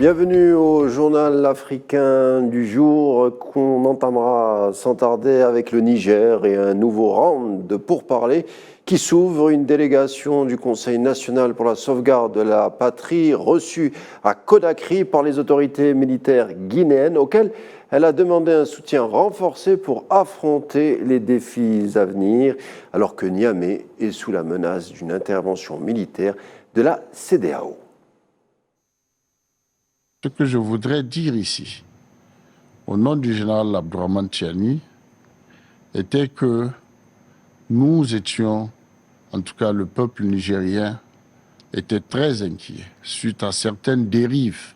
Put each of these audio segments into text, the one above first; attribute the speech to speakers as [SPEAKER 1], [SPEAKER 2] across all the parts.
[SPEAKER 1] Bienvenue au journal africain du jour qu'on entamera sans tarder avec le Niger et un nouveau round de pourparlers qui s'ouvre. Une délégation du Conseil national pour la sauvegarde de la patrie reçue à Conakry par les autorités militaires guinéennes auxquelles elle a demandé un soutien renforcé pour affronter les défis à venir alors que Niamey est sous la menace d'une intervention militaire de la CEDEAO.
[SPEAKER 2] Ce que je voudrais dire ici, au nom du général Abdourahmane Tiani, était que nous étions, en tout cas le peuple nigérien, était très inquiet suite à certaines dérives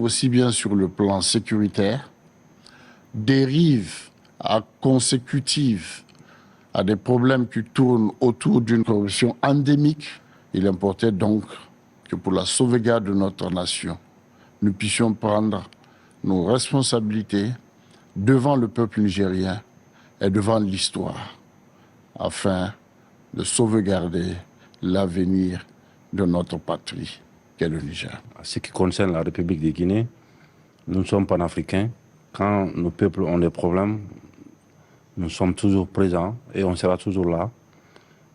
[SPEAKER 2] aussi bien sur le plan sécuritaire, dérives consécutives à des problèmes qui tournent autour d'une corruption endémique. Il importait donc que pour la sauvegarde de notre nation, nous puissions prendre nos responsabilités devant le peuple nigérien et devant l'histoire, afin de sauvegarder l'avenir de notre patrie, qu'est le Niger.
[SPEAKER 3] En ce qui concerne la République de Guinée, nous sommes panafricains. Quand nos peuples ont des problèmes, nous sommes toujours présents et on sera toujours là.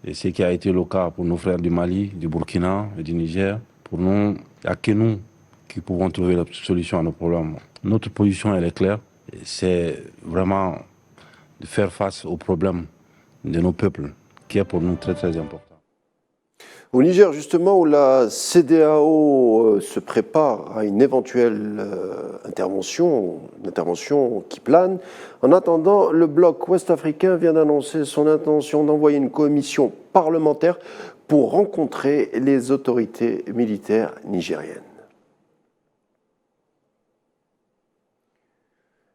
[SPEAKER 3] Et ce qui a été le cas pour nos frères du Mali, du Burkina et du Niger, pour nous, il n'y a que nous qui pouvons trouver la solution à nos problèmes. Notre position, elle est claire. C'est vraiment de faire face aux problèmes de nos peuples, qui est pour nous très très important.
[SPEAKER 1] Au Niger, justement, où la CEDEAO se prépare à une éventuelle intervention, une intervention qui plane. En attendant, le bloc ouest-africain vient d'annoncer son intention d'envoyer une commission parlementaire pour rencontrer les autorités militaires nigériennes.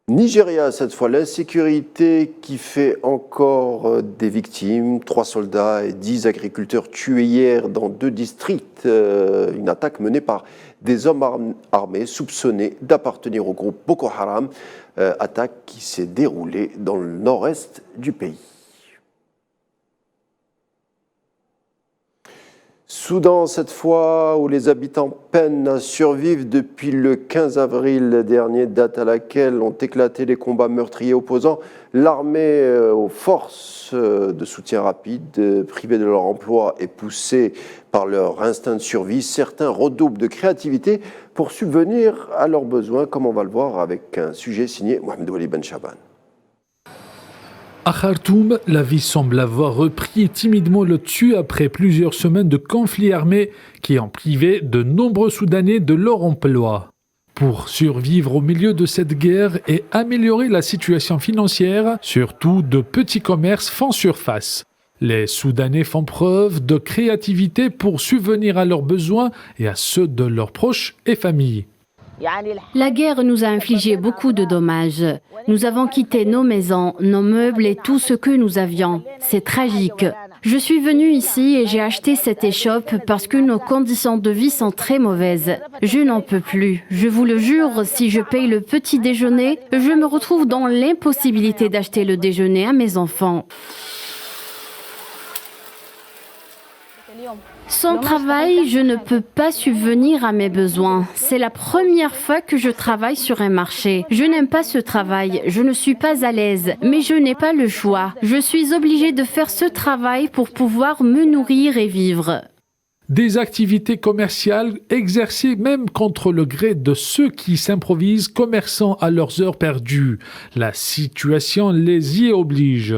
[SPEAKER 1] Nigeria, cette fois, l'insécurité qui fait encore des victimes. 3 soldats et 10 agriculteurs tués hier dans 2 districts. Une attaque menée par des hommes armés soupçonnés d'appartenir au groupe Boko Haram. Attaque qui s'est déroulée dans le nord-est du pays. Soudan, cette fois, où les habitants peinent à survivre depuis le 15 avril dernier, date à laquelle ont éclaté les combats meurtriers opposant l'armée aux forces de soutien rapide, privées de leur emploi et poussées par leur instinct de survie. Certains redoublent de créativité pour subvenir à leurs besoins, comme on va le voir avec un sujet signé Mohamed Wali Ben Chaban.
[SPEAKER 4] À Khartoum, la vie semble avoir repris timidement le dessus après plusieurs semaines de conflits armés qui ont privé de nombreux Soudanais de leur emploi. Pour survivre au milieu de cette guerre et améliorer la situation financière, surtout de petits commerces font surface. Les Soudanais font preuve de créativité pour subvenir à leurs besoins et à ceux de leurs proches et familles.
[SPEAKER 5] La guerre nous a infligé beaucoup de dommages. Nous avons quitté nos maisons, nos meubles et tout ce que nous avions. C'est tragique. Je suis venue ici et j'ai acheté cette échoppe parce que nos conditions de vie sont très mauvaises. Je n'en peux plus. Je vous le jure, si je paye le petit déjeuner, je me retrouve dans l'impossibilité d'acheter le déjeuner à mes enfants. Sans travail, je ne peux pas subvenir à mes besoins. C'est la première fois que je travaille sur un marché. Je n'aime pas ce travail, je ne suis pas à l'aise, mais je n'ai pas le choix. Je suis obligée de faire ce travail pour pouvoir me nourrir et vivre.
[SPEAKER 4] Des activités commerciales exercées même contre le gré de ceux qui s'improvisent commerçants à leurs heures perdues. La situation les y oblige.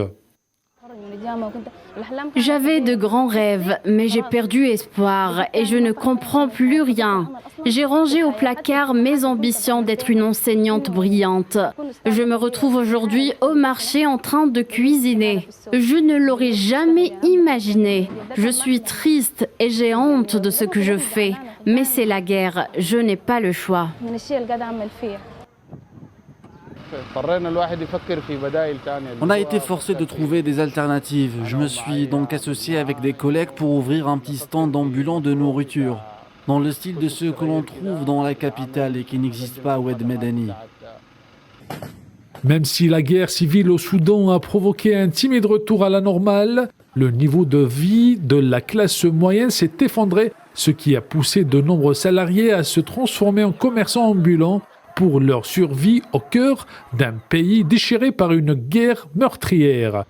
[SPEAKER 5] J'avais de grands rêves, mais j'ai perdu espoir et je ne comprends plus rien. J'ai rangé au placard mes ambitions d'être une enseignante brillante. Je me retrouve aujourd'hui au marché en train de cuisiner. Je ne l'aurais jamais imaginé. Je suis triste et j'ai honte de ce que je fais. Mais c'est la guerre, je n'ai pas le choix.
[SPEAKER 6] On a été forcé de trouver des alternatives. Je me suis donc associé avec des collègues pour ouvrir un petit stand ambulant de nourriture, dans le style de ceux que l'on trouve dans la capitale et qui n'existent pas à Oued Medani.
[SPEAKER 4] Même si la guerre civile au Soudan a provoqué un timide retour à la normale, Le niveau de vie de la classe moyenne s'est effondré, ce qui a poussé de nombreux salariés à se transformer en commerçants ambulants pour leur survie au cœur d'un pays déchiré par une guerre meurtrière.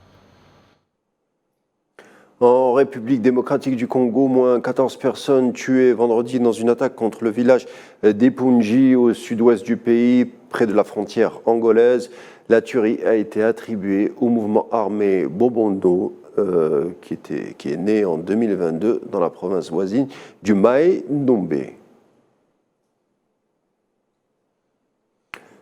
[SPEAKER 1] En République démocratique du Congo, moins 14 personnes tuées vendredi dans une attaque contre le village d'Epungi au sud-ouest du pays, près de la frontière angolaise. La tuerie a été attribuée au mouvement armé Bobondo, qui est né en 2022 dans la province voisine du Mai-Ndombe.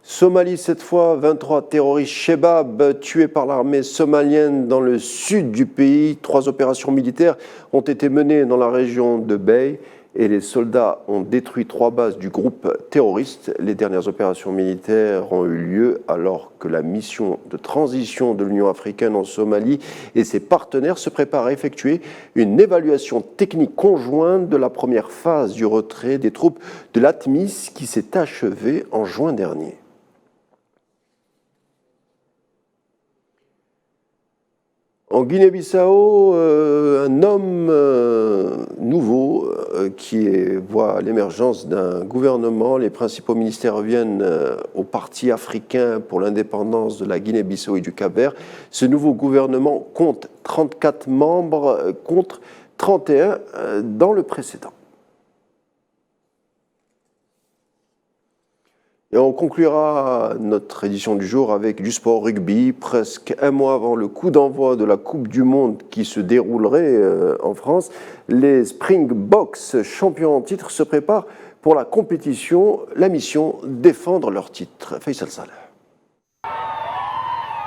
[SPEAKER 1] Somalie, cette fois, 23 terroristes Shebab tués par l'armée somalienne dans le sud du pays. 3 opérations militaires ont été menées dans la région de Bay et les soldats ont détruit 3 bases du groupe terroriste. Les dernières opérations militaires ont eu lieu alors que la mission de transition de l'Union africaine en Somalie et ses partenaires se préparent à effectuer une évaluation technique conjointe de la première phase du retrait des troupes de l'ATMIS qui s'est achevée en juin dernier. En Guinée-Bissau, un homme nouveau qui voit l'émergence d'un gouvernement. Les principaux ministères reviennent au Parti africain pour l'indépendance de la Guinée-Bissau et du Cap-Vert. Ce nouveau gouvernement compte 34 membres contre 31 dans le précédent. Et on conclura notre édition du jour avec du sport rugby. Presque un mois avant le coup d'envoi de la Coupe du Monde qui se déroulerait en France, les Springboks, champions en titre, se préparent pour la compétition. La mission, défendre leur titre. Faisal Saleh.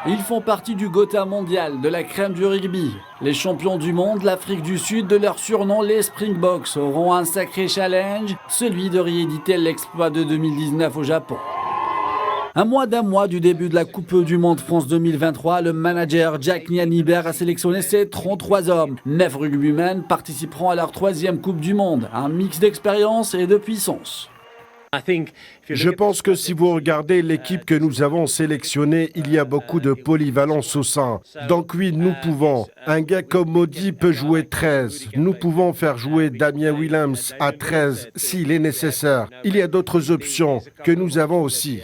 [SPEAKER 6] Ils font partie du Gotha mondial, de la crème du rugby. Les champions du monde, l'Afrique du Sud, de leur surnom, les Springboks, auront un sacré challenge, celui de rééditer l'exploit de 2019 au Japon. Un mois du début de la Coupe du Monde France 2023, le manager Jack Nyanibert a sélectionné ses 33 hommes. 9 rugbymen participeront à leur 3e Coupe du Monde, un mix d'expérience et de puissance.
[SPEAKER 7] Je pense que si vous regardez l'équipe que nous avons sélectionnée, il y a beaucoup de polyvalence au sein. Donc oui, nous pouvons. Un gars comme Modi peut jouer 13. Nous pouvons faire jouer Damien Williams à 13 s'il est nécessaire. Il y a d'autres options que nous avons aussi.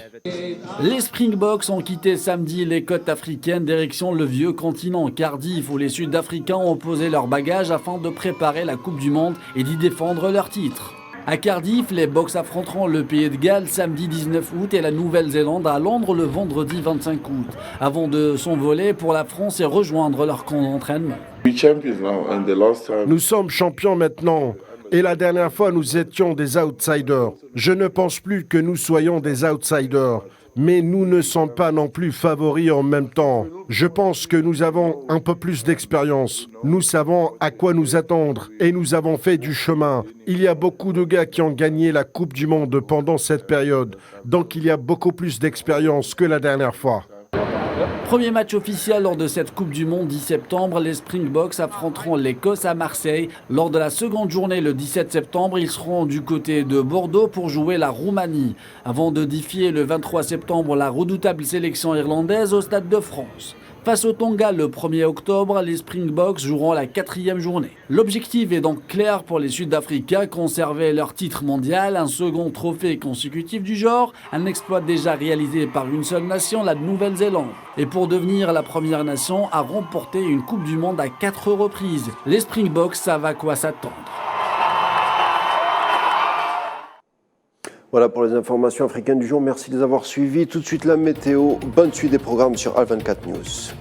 [SPEAKER 6] Les Springboks ont quitté samedi les côtes africaines direction le vieux continent Cardiff où les Sud-Africains ont posé leurs bagages afin de préparer la Coupe du Monde et d'y défendre leur titre. À Cardiff, les Boks affronteront le Pays de Galles samedi 19 août et la Nouvelle-Zélande à Londres le vendredi 25 août, avant de s'envoler pour la France et rejoindre leur camp d'entraînement.
[SPEAKER 7] Nous sommes champions maintenant. Et la dernière fois, nous étions des outsiders. Je ne pense plus que nous soyons des outsiders. Mais nous ne sommes pas non plus favoris en même temps. Je pense que nous avons un peu plus d'expérience. Nous savons à quoi nous attendre et nous avons fait du chemin. Il y a beaucoup de gars qui ont gagné la Coupe du Monde pendant cette période. Donc il y a beaucoup plus d'expérience que la dernière fois.
[SPEAKER 6] Premier match officiel lors de cette Coupe du Monde 10 septembre, les Springboks affronteront l'Écosse à Marseille. Lors de la seconde journée le 17 septembre, ils seront du côté de Bordeaux pour jouer la Roumanie, avant de défier le 23 septembre la redoutable sélection irlandaise au Stade de France. Face au Tonga le 1er octobre, les Springboks joueront la 4e journée. L'objectif est donc clair pour les Sud-Africains, conserver leur titre mondial, un second trophée consécutif du genre, un exploit déjà réalisé par une seule nation, la Nouvelle-Zélande. Et pour devenir la première nation à remporter une Coupe du Monde à 4 reprises. Les Springboks savent à quoi s'attendre.
[SPEAKER 1] Voilà pour les informations africaines du jour. Merci de les avoir suivies. Tout de suite la météo. Bonne suite des programmes sur Al24 News.